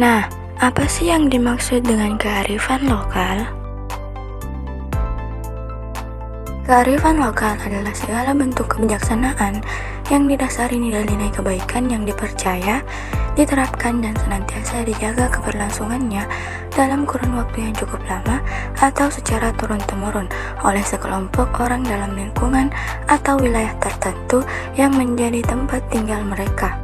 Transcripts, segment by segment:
Nah, apa sih yang dimaksud dengan kearifan lokal? Kearifan lokal adalah segala bentuk kebijaksanaan yang didasari nilai-nilai kebaikan yang dipercaya, diterapkan dan senantiasa dijaga keberlangsungannya dalam kurun waktu yang cukup lama atau secara turun-temurun oleh sekelompok orang dalam lingkungan atau wilayah tertentu yang menjadi tempat tinggal mereka.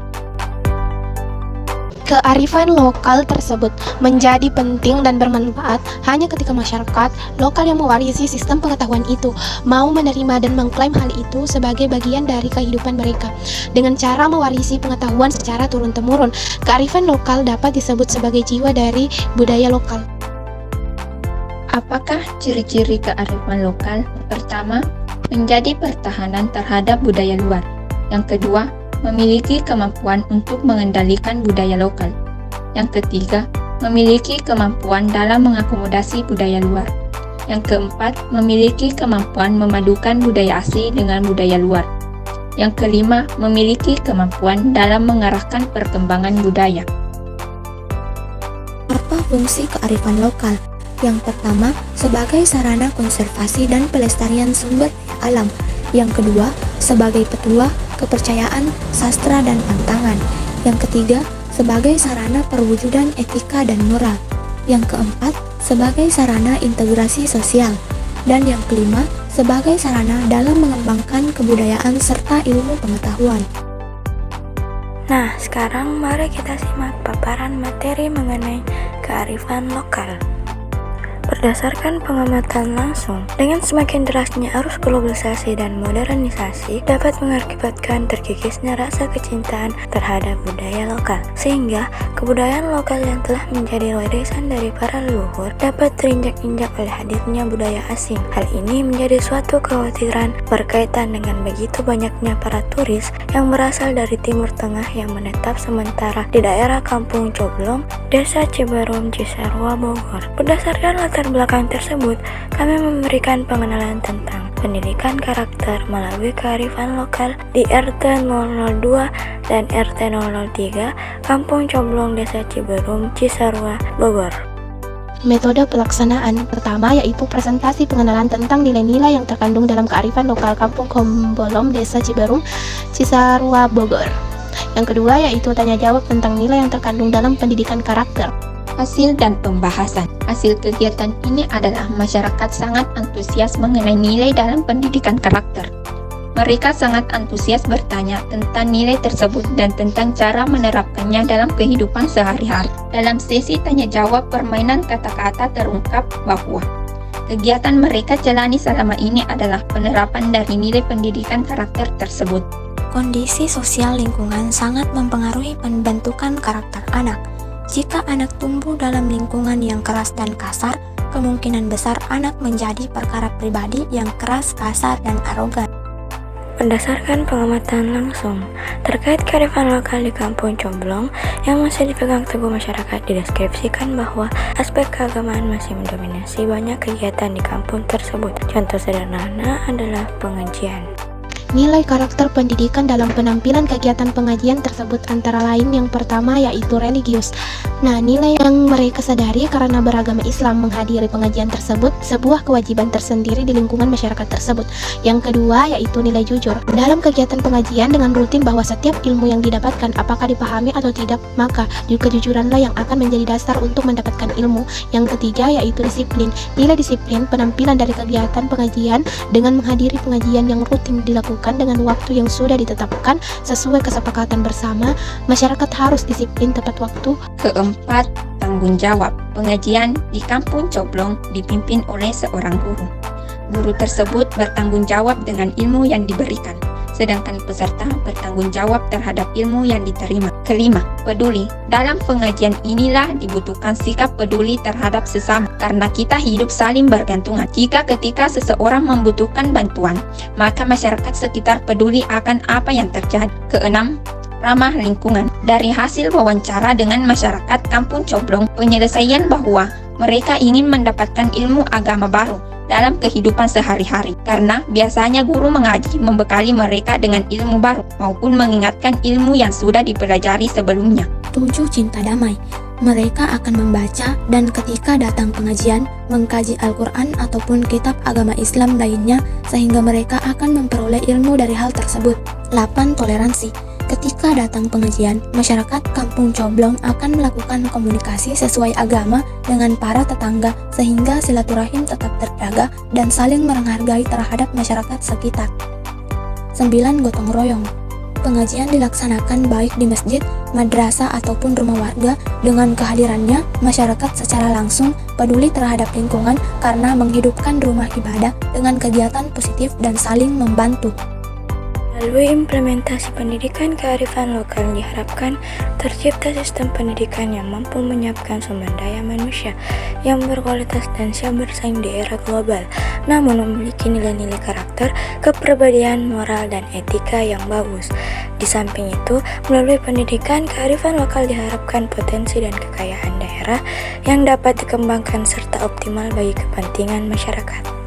Kearifan lokal tersebut menjadi penting dan bermanfaat hanya ketika masyarakat lokal yang mewarisi sistem pengetahuan itu mau menerima dan mengklaim hal itu sebagai bagian dari kehidupan mereka. Dengan cara mewarisi pengetahuan secara turun-temurun, kearifan lokal dapat disebut sebagai jiwa dari budaya lokal. Apakah ciri-ciri kearifan lokal? Pertama, menjadi pertahanan terhadap budaya luar. Yang kedua, memiliki kemampuan untuk mengendalikan budaya lokal. Yang ketiga, memiliki kemampuan dalam mengakomodasi budaya luar. Yang keempat, memiliki kemampuan memadukan budaya asli dengan budaya luar. Yang kelima, memiliki kemampuan dalam mengarahkan perkembangan budaya. Apa fungsi kearifan lokal? Yang pertama, sebagai sarana konservasi dan pelestarian sumber alam. Yang kedua, sebagai petua, kepercayaan, sastra, dan pantangan. Yang ketiga, sebagai sarana perwujudan etika dan moral. Yang keempat, sebagai sarana integrasi sosial. Dan yang kelima, sebagai sarana dalam mengembangkan kebudayaan serta ilmu pengetahuan. Nah, sekarang mari kita simak paparan materi mengenai kearifan lokal. Berdasarkan pengamatan langsung, dengan semakin derasnya arus globalisasi dan modernisasi dapat mengakibatkan terkikisnya rasa kecintaan terhadap budaya lokal, sehingga kebudayaan lokal yang telah menjadi warisan dari para leluhur dapat terinjak-injak oleh hadirnya budaya asing. Hal ini menjadi suatu kekhawatiran berkaitan dengan begitu banyaknya para turis yang berasal dari Timur Tengah yang menetap sementara di daerah Kampung Coblong, Desa Ciberem, Cisarua, Bogor. Berdasarkan latar belakang tersebut, kami memberikan pengenalan tentang pendidikan karakter melalui kearifan lokal di RT 002 dan RT 003, Kampung Coblong, Desa Ciberem, Cisarua, Bogor. Metode pelaksanaan pertama yaitu presentasi pengenalan tentang nilai-nilai yang terkandung dalam kearifan lokal Kampung Kombolom, Desa Ciberem, Cisarua, Bogor. Yang kedua yaitu tanya jawab tentang nilai yang terkandung dalam pendidikan karakter. Hasil dan pembahasan. Hasil kegiatan ini adalah masyarakat sangat antusias mengenai nilai dalam pendidikan karakter. Mereka sangat antusias bertanya tentang nilai tersebut dan tentang cara menerapkannya dalam kehidupan sehari-hari. Dalam sesi tanya jawab, permainan kata-kata terungkap bahwa kegiatan mereka jalani selama ini adalah penerapan dari nilai pendidikan karakter tersebut. Kondisi sosial lingkungan sangat mempengaruhi pembentukan karakter anak. Jika anak tumbuh dalam lingkungan yang keras dan kasar, kemungkinan besar anak menjadi perkara pribadi yang keras, kasar, dan arogan. Berdasarkan pengamatan langsung terkait kearifan lokal di Kampung Coblong yang masih dipegang teguh masyarakat, dideskripsikan bahwa aspek keagamaan masih mendominasi banyak kegiatan di kampung tersebut. Contoh sederhana adalah pengajian. Nilai karakter pendidikan dalam penampilan kegiatan pengajian tersebut antara lain yang pertama yaitu religius. Nah, nilai yang mereka sadari karena beragama Islam menghadiri pengajian tersebut sebuah kewajiban tersendiri di lingkungan masyarakat tersebut. Yang kedua yaitu nilai jujur. Dalam kegiatan pengajian dengan rutin bahwa setiap ilmu yang didapatkan apakah dipahami atau tidak, maka kejujuranlah yang akan menjadi dasar untuk mendapatkan ilmu. Yang ketiga yaitu disiplin. Nilai disiplin penampilan dari kegiatan pengajian dengan menghadiri pengajian yang rutin dilakukan dengan waktu yang sudah ditetapkan sesuai kesepakatan bersama. Masyarakat harus disiplin tepat waktu. Keempat, tanggung jawab. Pengajian di Kampung Coblong dipimpin oleh seorang guru. Guru tersebut bertanggung jawab dengan ilmu yang diberikan, sedangkan peserta bertanggung jawab terhadap ilmu yang diterima. Kelima, peduli. Dalam pengajian inilah dibutuhkan sikap peduli terhadap sesama, karena kita hidup saling bergantungan. Jika ketika seseorang membutuhkan bantuan, maka masyarakat sekitar peduli akan apa yang terjadi. Keenam, ramah lingkungan. Dari hasil wawancara dengan masyarakat Kampung Coblong, penyelesaian bahwa mereka ingin mendapatkan ilmu agama baru dalam kehidupan sehari-hari, karena biasanya guru mengaji membekali mereka dengan ilmu baru maupun mengingatkan ilmu yang sudah dipelajari sebelumnya. 7. Cinta damai. Mereka akan membaca dan ketika datang pengajian, mengkaji Al-Quran ataupun kitab agama Islam lainnya sehingga mereka akan memperoleh ilmu dari hal tersebut. 8. Toleransi. Ketika datang pengajian, masyarakat Kampung Coblong akan melakukan komunikasi sesuai agama dengan para tetangga sehingga silaturahim tetap terjaga dan saling menghargai terhadap masyarakat sekitar. 9. Gotong royong. Pengajian dilaksanakan baik di masjid, madrasah ataupun rumah warga. Dengan kehadirannya, masyarakat secara langsung peduli terhadap lingkungan karena menghidupkan rumah ibadah dengan kegiatan positif dan saling membantu. Melalui implementasi pendidikan kearifan lokal diharapkan tercipta sistem pendidikan yang mampu menyiapkan sumber daya manusia yang berkualitas dan siap bersaing di era global, namun memiliki nilai-nilai karakter, kepribadian, moral, dan etika yang bagus. Di samping itu, melalui pendidikan kearifan lokal diharapkan potensi dan kekayaan daerah yang dapat dikembangkan serta optimal bagi kepentingan masyarakat.